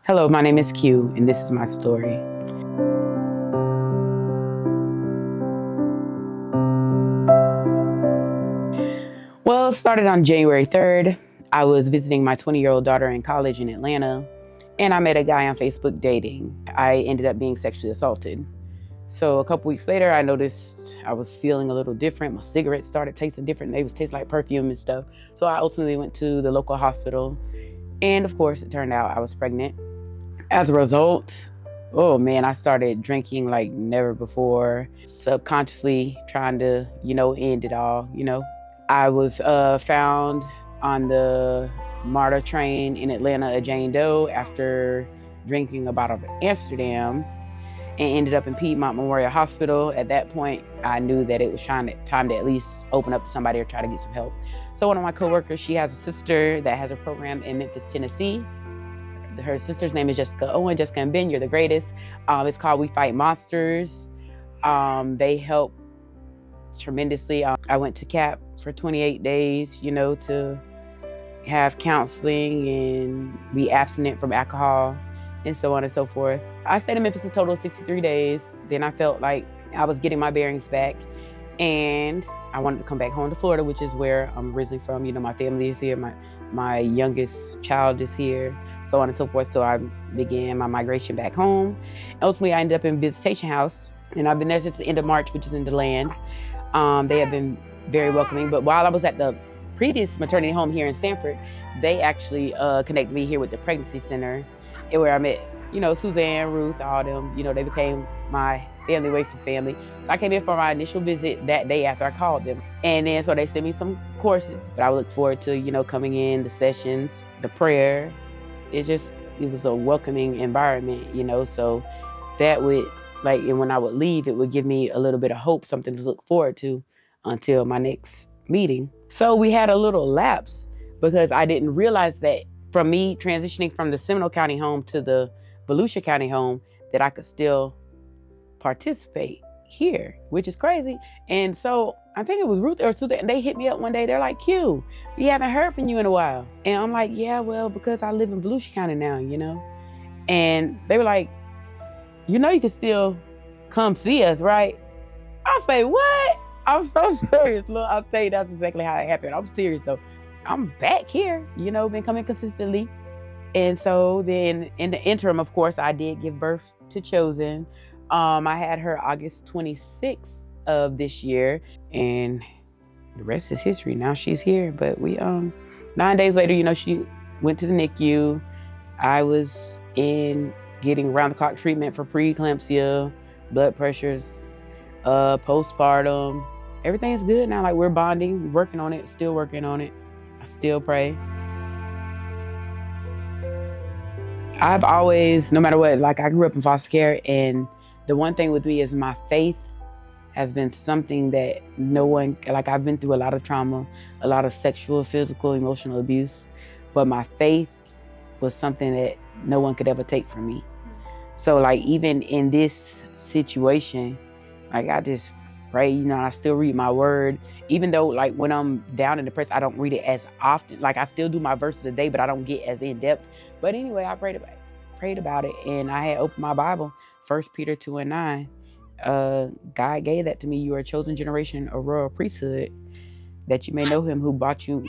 Hello, my name is Q, and this is my story. Well, it started on January 3rd. I was visiting my 20-year-old daughter in college in Atlanta, and I met a guy on Facebook dating. I ended up being sexually assaulted. So a couple weeks later, I noticed I was feeling a little different. My cigarettes started tasting different. They was tasting like perfume and stuff. So I ultimately went to the local hospital. And of course, it turned out I was pregnant. As a result, oh man, I started drinking like never before, subconsciously trying to, end it all, I was found on the MARTA train in Atlanta at Jane Doe after drinking a bottle of Amsterdam and ended up in Piedmont Memorial Hospital. At that point, I knew that it was time to at least open up to somebody or try to get some help. So one of my coworkers, she has a sister that has a program in Memphis, Tennessee. Her sister's name is Jessica Owen. Jessica and Ben, you're the greatest. It's called We Fight Monsters. They help tremendously. I went to CAP for 28 days, to have counseling and be abstinent from alcohol and so on and so forth. I stayed in Memphis a total of 63 days. Then I felt like I was getting my bearings back and I wanted to come back home to Florida, which is where I'm originally from. My family is here. My youngest child is here, so on and so forth. So I began my migration back home. Ultimately, I ended up in Visitation House, and I've been there since the end of March, which is in DeLand. They have been very welcoming. But while I was at the previous maternity home here in Sanford, they actually connected me here with the pregnancy center, where I met, Suzanne, Ruth, all them. They became my family away from family. So I came in for my initial visit that day after I called them. And then so they sent me some courses, but I look forward to, coming in, the sessions, the prayer. It was a welcoming environment, so that would, and when I would leave, it would give me a little bit of hope, something to look forward to until my next meeting. So we had a little lapse because I didn't realize that from me transitioning from the Seminole County home to the Volusia County home, that I could still participate here, which is crazy. And so I think it was Ruth or Suzanne, and they hit me up one day. They're like, Q, we haven't heard from you in a while. And I'm like, yeah, well, because I live in Volusia County now, And they were like, you can still come see us, right? I say, what? I'm so serious. Look, I'll tell you that's exactly how it happened. I'm serious though. I'm back here, been coming consistently. And so then in the interim, of course, I did give birth to Chosen. I had her August 26th of this year, and the rest is history. Now she's here. But we 9 days later, she went to the NICU. I was in getting round-the-clock treatment for preeclampsia, blood pressures, postpartum. Everything is good now. We're bonding, working on it, still working on it. I still pray. I've always, no matter what, I grew up in foster care, and the one thing with me is my faith has been something that no one, I've been through a lot of trauma, a lot of sexual, physical, emotional abuse, but my faith was something that no one could ever take from me. So even in this situation, I just pray, and I still read my word, even though when I'm down and depressed, I don't read it as often. I still do my verses a day, but I don't get as in depth. But anyway, I prayed about it, and I had opened my Bible, 1 Peter 2:9. God gave that to me. You are a chosen generation, a royal priesthood, that you may know him who brought you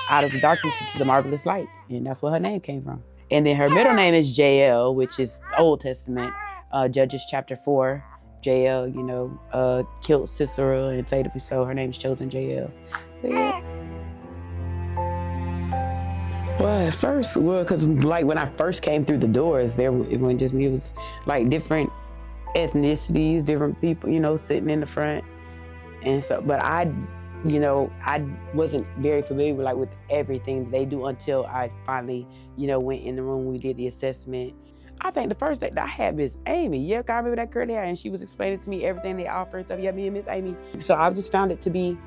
out of the darkness into the marvelous light. And that's where her name came from. And then her middle name is JL, which is Old Testament, Judges chapter 4. JL, killed Sisera and Satan, so her name's Chosen JL. But yeah. Well, at first, because when I first came through the doors, it wasn't just me. It was different ethnicities, different people, sitting in the front, and so. But I wasn't very familiar with everything they do until I finally, went in the room. We did the assessment. I think the first day that I had Miss Amy. Yeah, I remember that curly hair, and she was explaining to me everything they offer and stuff. Yeah, me and Miss Amy. So I just found it to be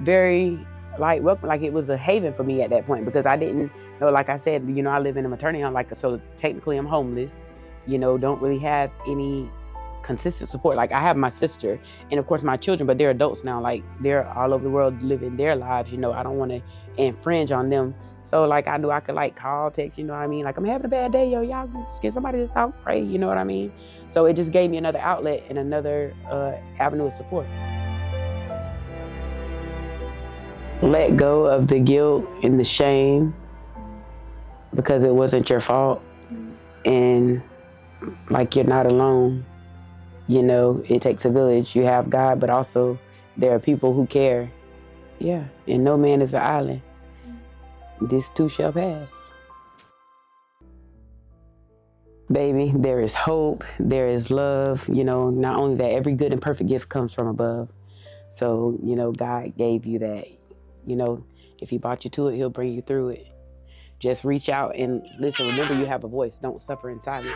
very welcome. It was a haven for me at that point, because I didn't know, I said, I live in a maternity home, so technically I'm homeless, don't really have any consistent support. Like I have my sister and of course my children, but they're adults now. Like they're all over the world living their lives. You know, I don't want to infringe on them. So like I knew I could like call, text, you know what I mean? Like I'm having a bad day, yo, y'all just get somebody to talk, pray, you know what I mean? So it just gave me another outlet and another avenue of support. Let go of the guilt and the shame because it wasn't your fault. And like you're not alone. You know, it takes a village. You have God, but also there are people who care. Yeah, and no man is an island. This too shall pass. Baby, there is hope, there is love. You know, not only that, every good and perfect gift comes from above. So, you know, God gave you that. You know, if he brought you to it, he'll bring you through it. Just reach out and listen. Remember, you have a voice. Don't suffer in silence.